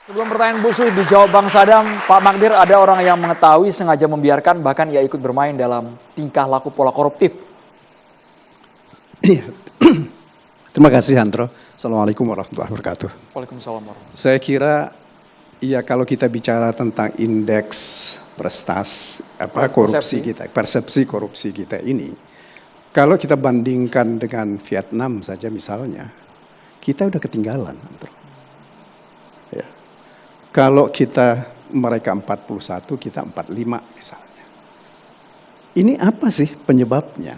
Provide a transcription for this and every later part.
Sebelum pertanyaan Bu Sui dijawab Bang Sadam, Pak Magdir, ada orang yang mengetahui sengaja membiarkan bahkan ia ikut bermain dalam tingkah laku pola koruptif. Iya. Terima kasih Andro. Assalamualaikum warahmatullahi wabarakatuh. Waalaikumsalam warahmatullahi. Saya kira ya kalau kita bicara tentang indeks prestasi korupsi kita, persepsi korupsi kita ini, kalau kita bandingkan dengan Vietnam saja misalnya, kita udah ketinggalan, Andro. Ya. Kalau mereka 41, kita 45 misalnya. Ini apa sih penyebabnya?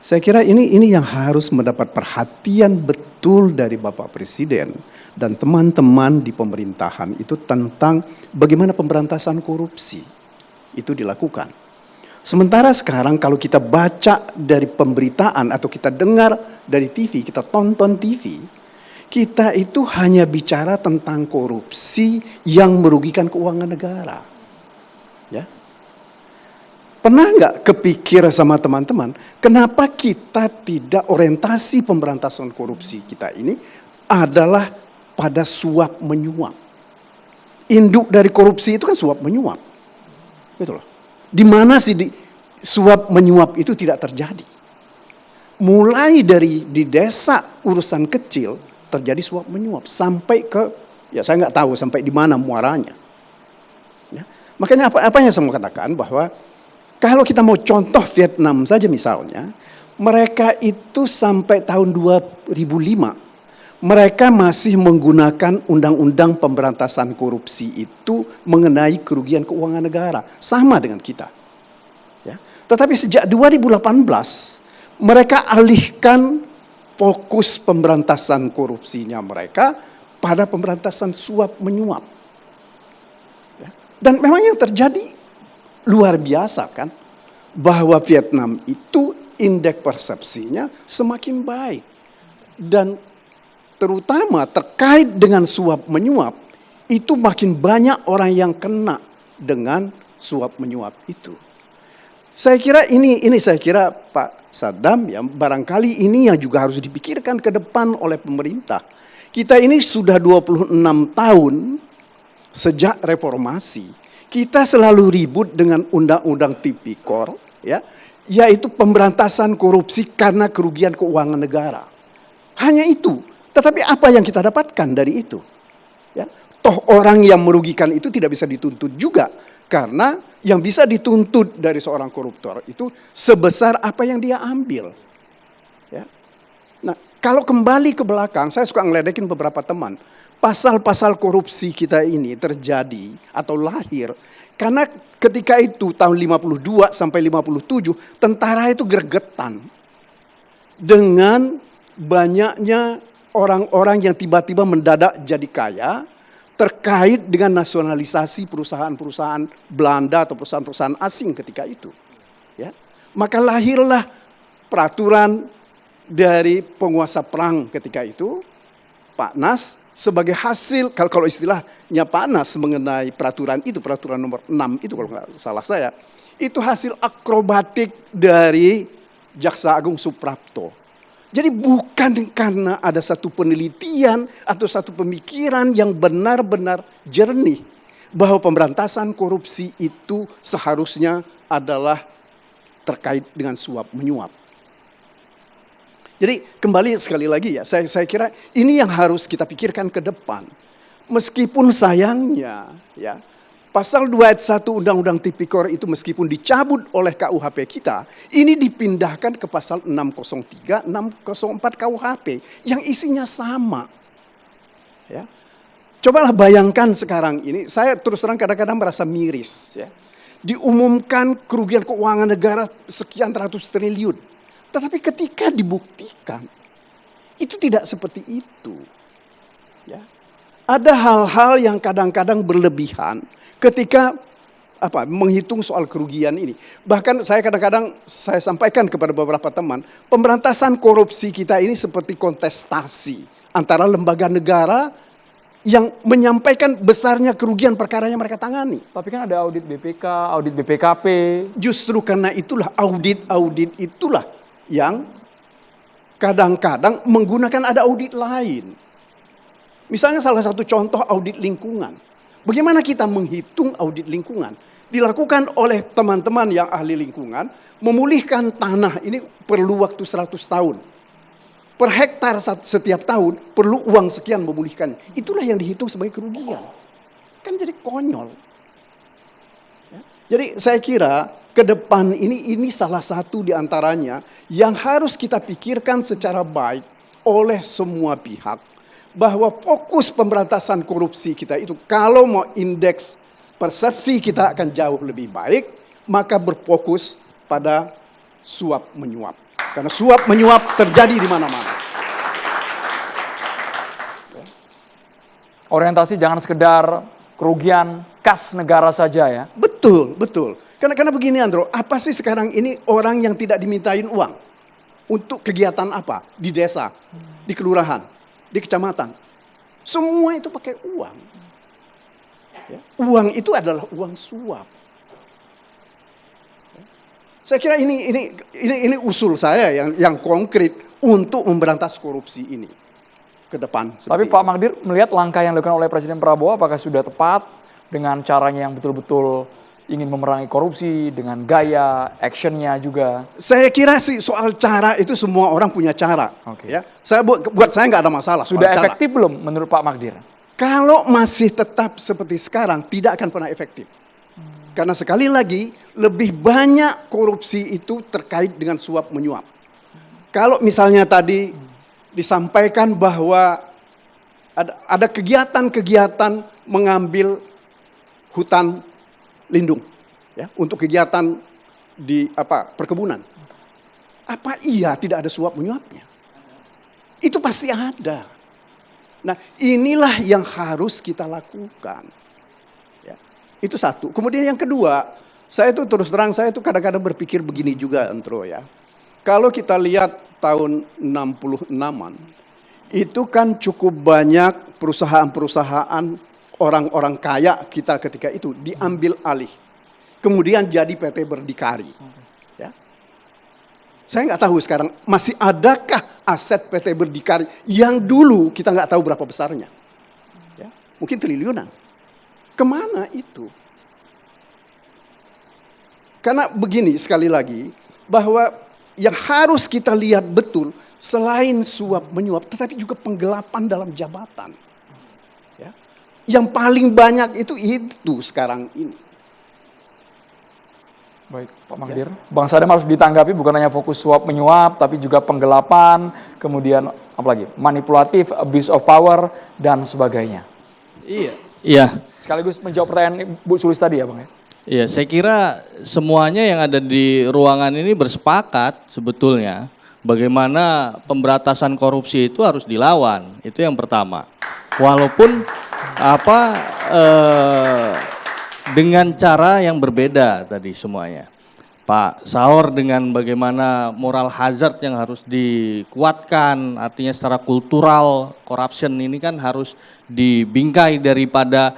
Saya kira ini yang harus mendapat perhatian betul dari Bapak Presiden dan teman-teman di pemerintahan itu tentang bagaimana pemberantasan korupsi itu dilakukan. Sementara sekarang kalau kita baca dari pemberitaan atau kita dengar dari TV, kita tonton TV, kita itu hanya bicara tentang korupsi yang merugikan keuangan negara. Ya. Pernah nggak kepikir sama teman-teman, kenapa kita tidak orientasi pemberantasan korupsi kita ini adalah pada suap menyuap. Induk dari korupsi itu kan suap menyuap. Gitu loh. Di mana sih suap menyuap itu tidak terjadi? Mulai dari di desa urusan kecil terjadi suap menyuap sampai ke, ya saya nggak tahu sampai di mana muaranya. Ya. Makanya apa yang saya mau katakan bahwa kalau kita mau contoh Vietnam saja misalnya, mereka itu sampai tahun 2005, mereka masih menggunakan undang-undang pemberantasan korupsi itu mengenai kerugian keuangan negara. Sama dengan kita. Ya. Tetapi sejak 2018, mereka alihkan fokus pemberantasan korupsinya mereka pada pemberantasan suap menyuap. Ya. Dan memang yang terjadi luar biasa kan, bahwa Vietnam itu indeks persepsinya semakin baik. Dan terutama terkait dengan suap menyuap, itu makin banyak orang yang kena dengan suap menyuap itu. Saya kira ini saya kira Pak Sadam ya, barangkali ini yang juga harus dipikirkan ke depan oleh pemerintah. Kita ini sudah 26 tahun sejak reformasi. Kita selalu ribut dengan undang-undang tipikor, ya, yaitu pemberantasan korupsi karena kerugian keuangan negara. Hanya itu. Tetapi apa yang kita dapatkan dari itu? Ya, toh orang yang merugikan itu tidak bisa dituntut juga, karena yang bisa dituntut dari seorang koruptor itu sebesar apa yang dia ambil. Ya. Nah, kalau kembali ke belakang, saya suka ngeledekin beberapa teman. Pasal-pasal korupsi kita ini terjadi atau lahir karena ketika itu tahun 52 sampai 57 tentara itu gregetan dengan banyaknya orang-orang yang tiba-tiba mendadak jadi kaya terkait dengan nasionalisasi perusahaan-perusahaan Belanda atau perusahaan-perusahaan asing ketika itu. Ya. Maka lahirlah peraturan dari penguasa perang ketika itu, Pak Nas, sebagai hasil, kalau istilahnya Pak Nas mengenai peraturan itu, peraturan nomor 6 itu kalau nggak salah saya, itu hasil akrobatik dari Jaksa Agung Suprapto. Jadi bukan karena ada satu penelitian atau satu pemikiran yang benar-benar jernih bahwa pemberantasan korupsi itu seharusnya adalah terkait dengan suap menyuap. Jadi kembali sekali lagi ya, saya kira ini yang harus kita pikirkan ke depan. Meskipun sayangnya ya, pasal 2 ayat 1 Undang-Undang Tipikor itu meskipun dicabut oleh KUHP kita, ini dipindahkan ke pasal 603, 604 KUHP yang isinya sama. Ya. Cobalah bayangkan sekarang ini, saya terus terang kadang-kadang merasa miris ya. Diumumkan kerugian keuangan negara sekian ratus triliun. Tetapi ketika dibuktikan, itu tidak seperti itu. Ya. Ada hal-hal yang kadang-kadang berlebihan ketika menghitung soal kerugian ini. Bahkan saya kadang-kadang saya sampaikan kepada beberapa teman, pemberantasan korupsi kita ini seperti kontestasi antara lembaga negara yang menyampaikan besarnya kerugian perkara yang mereka tangani. Tapi kan ada audit BPK, audit BPKP. Justru karena itulah audit itulah yang kadang-kadang menggunakan ada audit lain. Misalnya salah satu contoh audit lingkungan. Bagaimana kita menghitung audit lingkungan? Dilakukan oleh teman-teman yang ahli lingkungan, memulihkan tanah ini perlu waktu 100 tahun. Per hektar setiap tahun perlu uang sekian memulihkan. Itulah yang dihitung sebagai kerugian. Kan jadi konyol. Ya. Jadi saya kira ke depan ini salah satu di antaranya yang harus kita pikirkan secara baik oleh semua pihak. Bahwa fokus pemberantasan korupsi kita itu kalau mau indeks persepsi kita akan jauh lebih baik, maka berfokus pada suap menyuap. Karena suap menyuap terjadi di mana-mana. Orientasi jangan sekedar kerugian kas negara saja ya. Betul, betul. Karena begini Andro, apa sih sekarang ini orang yang tidak dimintain uang? Untuk kegiatan apa? Di desa, di kelurahan, di kecamatan. Semua itu pakai uang. Ya. Uang itu adalah uang suap. Saya kira ini usul saya yang konkret untuk memberantas korupsi ini ke depan. Tapi Pak Magdir melihat langkah yang dilakukan oleh Presiden Prabowo apakah sudah tepat dengan caranya yang betul-betul ingin memerangi korupsi dengan gaya, actionnya juga? Saya kira sih soal cara itu semua orang punya cara. Oke. Ya, buat saya nggak ada masalah. Sudah soal efektif cara. belum menurut Pak Magdir? Kalau masih tetap seperti sekarang tidak akan pernah efektif. Karena sekali lagi lebih banyak korupsi itu terkait dengan suap menyuap. Kalau misalnya tadi disampaikan bahwa ada kegiatan-kegiatan mengambil hutan lindung ya untuk kegiatan di perkebunan. Apa iya tidak ada suap menyuapnya? Itu pasti ada. Nah, inilah yang harus kita lakukan. Ya, itu satu. Kemudian yang kedua, saya itu terus terang saya itu kadang-kadang berpikir begini juga, Antro ya. Kalau kita lihat tahun 66-an, itu kan cukup banyak perusahaan-perusahaan orang-orang kaya kita ketika itu diambil alih. Kemudian jadi PT Berdikari. Ya. Saya nggak tahu sekarang masih adakah aset PT Berdikari yang dulu kita nggak tahu berapa besarnya. Ya. Mungkin triliunan. Kemana itu? Karena begini sekali lagi, bahwa yang harus kita lihat betul selain suap menyuap, tetapi juga penggelapan dalam jabatan. Ya. Yang paling banyak itu sekarang ini. Baik, Pak Magdir. Bang Sadam harus ditanggapi bukan hanya fokus suap menyuap, tapi juga penggelapan, kemudian apalagi manipulatif, abuse of power, dan sebagainya. Iya. Sekaligus menjawab pertanyaan Bu Sulis tadi ya Bang ya. Iya, saya kira semuanya yang ada di ruangan ini bersepakat sebetulnya bagaimana pemberantasan korupsi itu harus dilawan. Itu yang pertama. Walaupun dengan cara yang berbeda tadi semuanya. Pak Saur dengan bagaimana moral hazard yang harus dikuatkan, artinya secara kultural corruption ini kan harus dibingkai daripada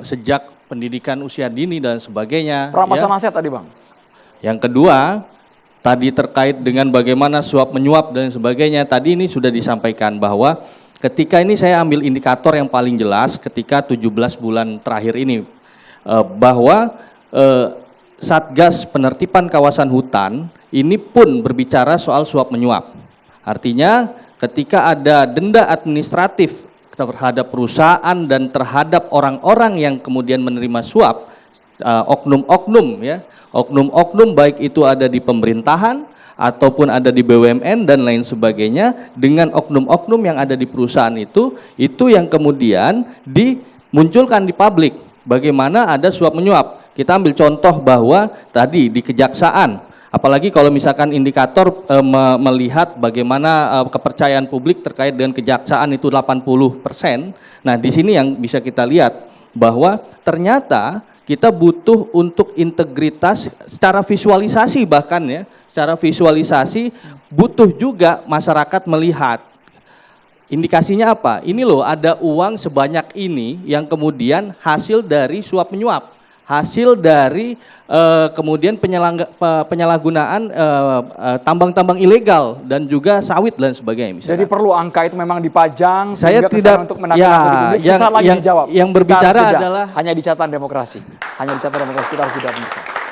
sejak pendidikan usia dini dan sebagainya. Perampasan ya. aset tadi Bang. Yang kedua, tadi terkait dengan bagaimana suap menyuap dan sebagainya, tadi ini sudah disampaikan bahwa ketika ini saya ambil indikator yang paling jelas ketika 17 bulan terakhir ini, bahwa Satgas Penertiban Kawasan Hutan ini pun berbicara soal suap menyuap. Artinya ketika ada denda administratif terhadap perusahaan dan terhadap orang-orang yang kemudian menerima suap, oknum-oknum ya, oknum-oknum baik itu ada di pemerintahan ataupun ada di BUMN dan lain sebagainya, dengan oknum-oknum yang ada di perusahaan itu yang kemudian dimunculkan di publik bagaimana ada suap menyuap. Kita ambil contoh bahwa tadi di kejaksaan, apalagi kalau misalkan indikator melihat bagaimana kepercayaan publik terkait dengan kejaksaan itu 80%. Nah, di sini yang bisa kita lihat bahwa ternyata kita butuh untuk integritas secara visualisasi, bahkan ya, secara visualisasi butuh juga masyarakat melihat. Indikasinya apa? Ini loh ada uang sebanyak ini yang kemudian hasil dari suap menyuap. hasil dari kemudian penyalahgunaan tambang-tambang ilegal dan juga sawit dan sebagainya. Misalnya. Jadi perlu angka itu memang dipajang Saya sehingga tidak kesan untuk menakut-nakuti publik. Sesaat lagi dijawab. yang Kita berbicara harus jeda. adalah hanya di catatan demokrasi. Hanya di catatan demokrasi kita harus jeda pemirsa.